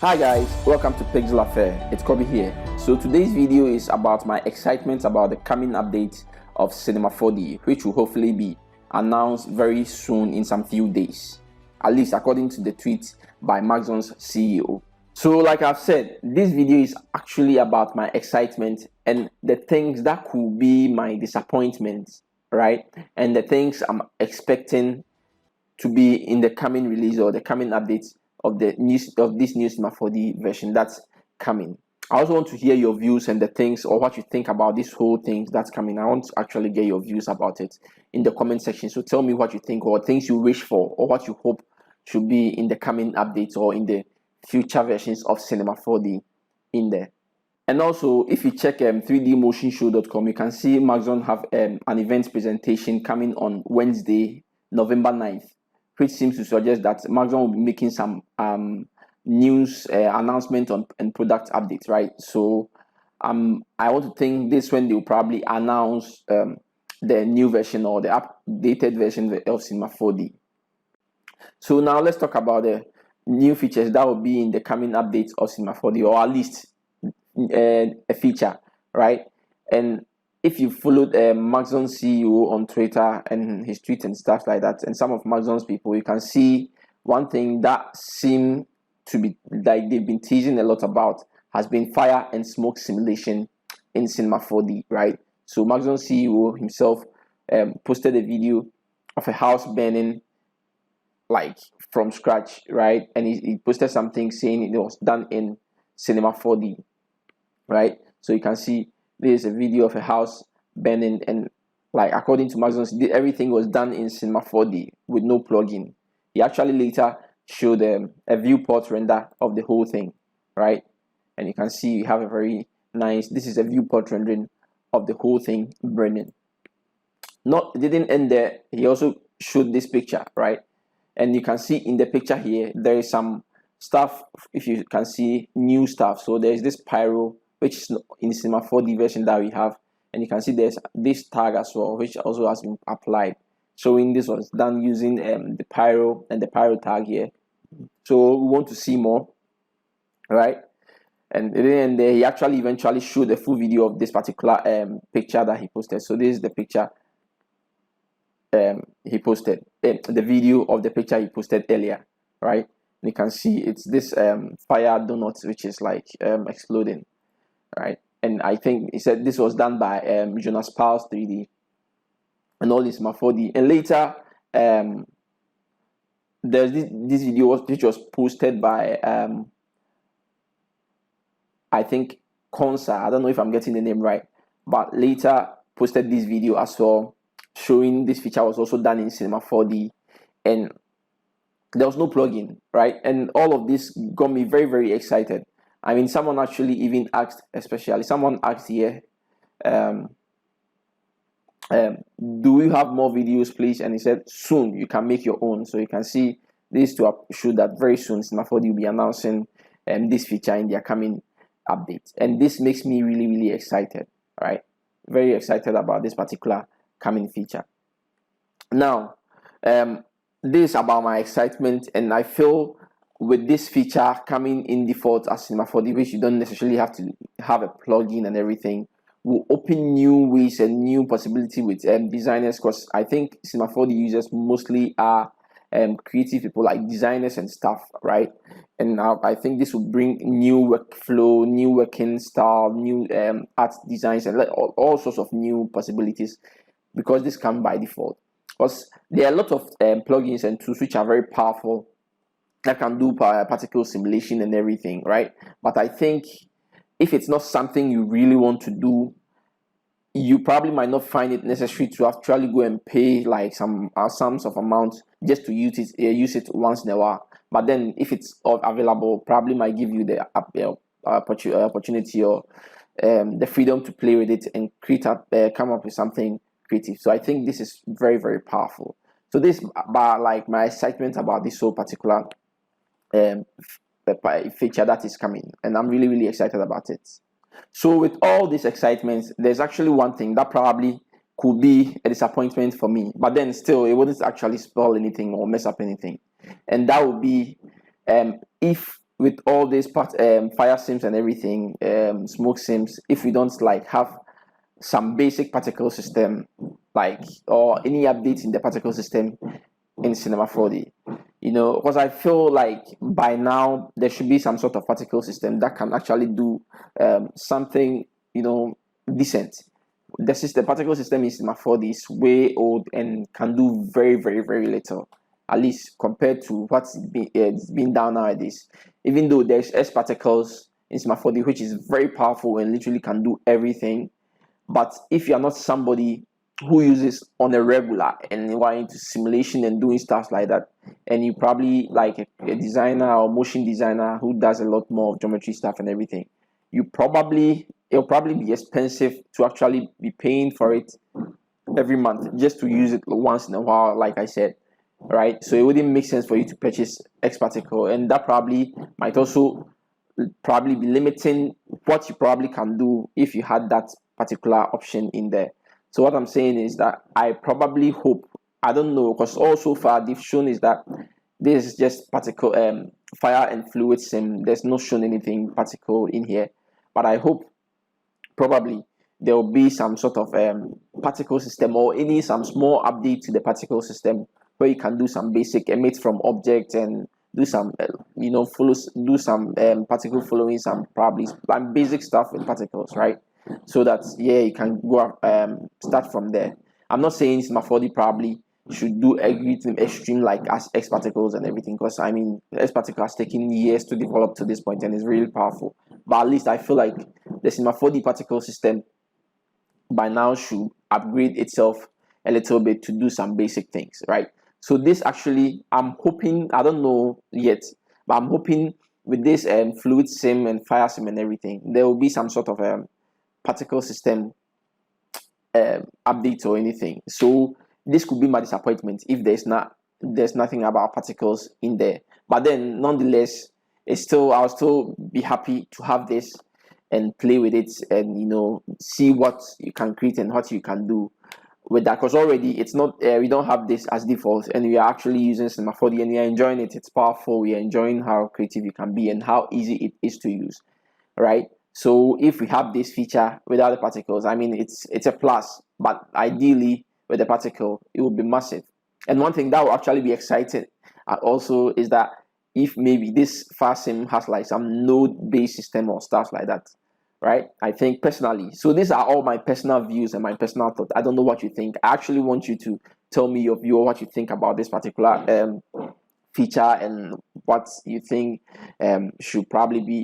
Hi guys, welcome to Pixel Affair. It's Kobe here. So today's video is about my excitement about the coming update of Cinema 4D, which will hopefully be announced very soon in some few days, at least according to the tweet by Maxon's CEO. So like I've said, this video is actually about my excitement and the things that could be my disappointment, right? And the things I'm expecting to be in the coming release or the coming updates of the news of this new Cinema 4D version that's coming. I also want to hear your views and the things or what you think about this whole thing that's coming. I want to actually get your views about it in the comment section. So tell me what you think or things you wish for or what you hope should be in the coming updates or in the future versions of Cinema 4D in there. And also, if you check 3dmotionshow.com, you can see Maxon have an event presentation coming on Wednesday, November 9th, which seems to suggest that Maxon will be making some news announcement on and product updates, right? So I want to think this when they will probably announce the new version or the updated version of Cinema 4D. So now let's talk about the new features that will be in the coming updates of Cinema 4D, or at least a feature, right? And if you followed Maxon's CEO on Twitter and his tweets and stuff like that, and some of Maxon's people, you can see one thing that seemed to be like they've been teasing a lot about has been fire and smoke simulation in Cinema 4D, right? So Maxon's CEO himself posted a video of a house burning like from scratch, right? And he posted something saying it was done in Cinema 4D, right? So you can see there's a video of a house burning, and like according to Maxon, everything was done in Cinema 4D with no plugin. He actually later showed a viewport render of the whole thing, right? And you can see you have a very nice, this is a viewport rendering of the whole thing burning. It didn't end there. He also showed this picture, right? And you can see in the picture here there is some stuff, if you can see, new stuff. So there's this pyro, which is in the Cinema 4D version that we have, and you can see there's this tag as well, which also has been applied, showing this was done using the pyro and the pyro tag here. So we want to see more, right? And then he actually eventually showed a full video of this particular picture that he posted. So this is the picture he posted, the video of the picture he posted earlier, right? And you can see it's this fire donut which is like exploding, right? And I think he said this was done by Jonas Pals 3D and all this Cinema 4D. And later there's this video which was posted by I think Consa, I don't know if I'm getting the name right, but later posted this video as well, showing this feature was also done in Cinema 4D, and there was no plugin, right? And all of this got me very, very excited. I mean, someone actually even asked, someone asked here, do you have more videos, please? And he said, soon you can make your own. So you can see this to show that very soon Cinema 4D will be announcing this feature in their coming update. And this makes me really, really excited, right? Very excited about this particular coming feature. Now, this is about my excitement, and I feel with this feature coming in default as Cinema 4D, which you don't necessarily have to have a plugin and everything, will open new ways and new possibility with designers, because I think Cinema 4D users mostly are creative people like designers and stuff, right? And I think this will bring new workflow, new working style, new art designs, and all sorts of new possibilities, because this comes by default. Because there are a lot of plugins and tools which are very powerful that can do particle simulation and everything, right? But I think if it's not something you really want to do, you probably might not find it necessary to actually go and pay like some sums of amounts just to use it once in a while. But then if it's available, probably might give you the opportunity or the freedom to play with it and come up with something creative. So I think this is very, very powerful. So this about like my excitement about this whole particular feature that is coming, and I'm really, really excited about it. So with all this excitement, there's actually one thing that probably could be a disappointment for me, but then still it wouldn't actually spoil anything or mess up anything, and that would be if with all these fire sims and everything, smoke sims, if we don't like have some basic particle system, like, or any updates in the particle system in Cinema 4D, you know, because I feel like by now there should be some sort of particle system that can actually do something, you know, decent. The particle system in Cinema 4D is way old and can do very, very, very little, at least compared to what's being done nowadays. Even though there's S particles in Cinema 4D, which is very powerful and literally can do everything, but if you are not somebody who uses on a regular and you are into simulation and doing stuff like that, and you probably like a designer or motion designer who does a lot more of geometry stuff and everything, it'll probably be expensive to actually be paying for it every month just to use it once in a while, like I said, right? So it wouldn't make sense for you to purchase X particle, and that probably might also probably be limiting what you probably can do if you had that particular option in there. So what I'm saying is that I probably hope, I don't know, because also far they've shown is that this is just particle fire and fluid sim. There's no shown anything particle in here, but I hope probably there will be some sort of particle system or some small update to the particle system where you can do some basic emit from objects and do some you know, do some particle following, some probably basic stuff with particles, right? So that, yeah, you can go start from there. I'm not saying Cinema 4D probably should do everything extreme like as X particles and everything, because I mean X particle has taken years to develop to this point and is really powerful. But at least I feel like the Cinema 4D particle system by now should upgrade itself a little bit to do some basic things, right? So this actually, I'm hoping, I don't know yet, but I'm hoping with this fluid sim and fire sim and everything, there will be some sort of particle system update or anything. So this could be my disappointment if there's nothing about particles in there. But then nonetheless, I'll still be happy to have this and play with it and, you know, see what you can create and what you can do with that, because already it's not we don't have this as default and we are actually using Cinema 4D and we are enjoying it. It's powerful. We are enjoying how creative you can be and how easy it is to use, right? So if we have this feature without the particles, I mean, it's a plus, but ideally with the particle it would be massive. And one thing that will actually be exciting also is that if maybe this FastSim has like some node-based system or stuff like that, right? I think personally, so these are all my personal views and my personal thoughts. I don't know what you think. I actually want you to tell me your view or what you think about this particular feature and what you think should probably be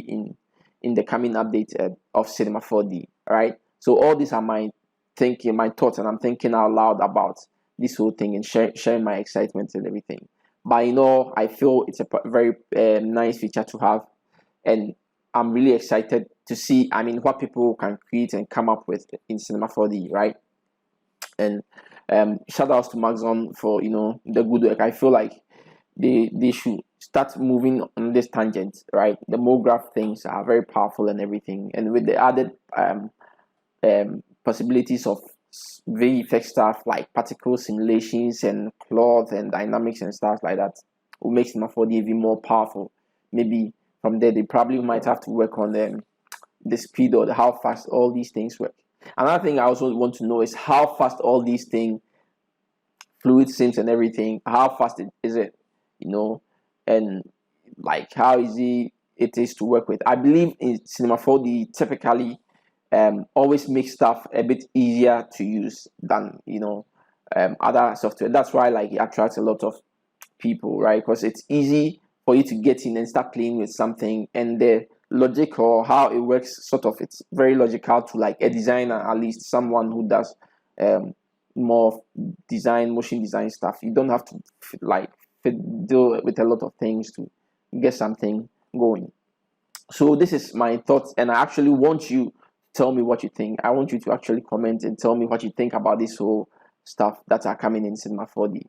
in the coming update of Cinema 4D, right? So all these are my thinking, my thoughts, and I'm thinking out loud about this whole thing and sharing my excitement and everything. But you know, I feel it's a very nice feature to have, and I'm really excited to see, I mean, what people can create and come up with in Cinema 4D, right? And shout outs to Maxon for, you know, the good work. I feel like they should start moving on this tangent, right? The MoGraph things are very powerful and everything, and with the added possibilities of VFX stuff like particle simulations and cloth and dynamics and stuff like that, will make Cinema 4D even more powerful. Maybe from there they probably might have to work on the speed or how fast all these things work. Another thing I also want to know is how fast all these things, fluid sims and everything, how fast is it, you know, and like how easy it is to work with. I believe in Cinema 4D typically always makes stuff a bit easier to use than, you know, other software. That's why like it attracts a lot of people, right? Because it's easy for you to get in and start playing with something, and the logic or how it works, sort of, it's very logical to like a designer, at least someone who does more design, motion design stuff. You don't have to deal with a lot of things to get something going. So this is my thoughts, and I actually want you to tell me what you think. I want you to actually comment and tell me what you think about this whole stuff that are coming in Cinema 4D.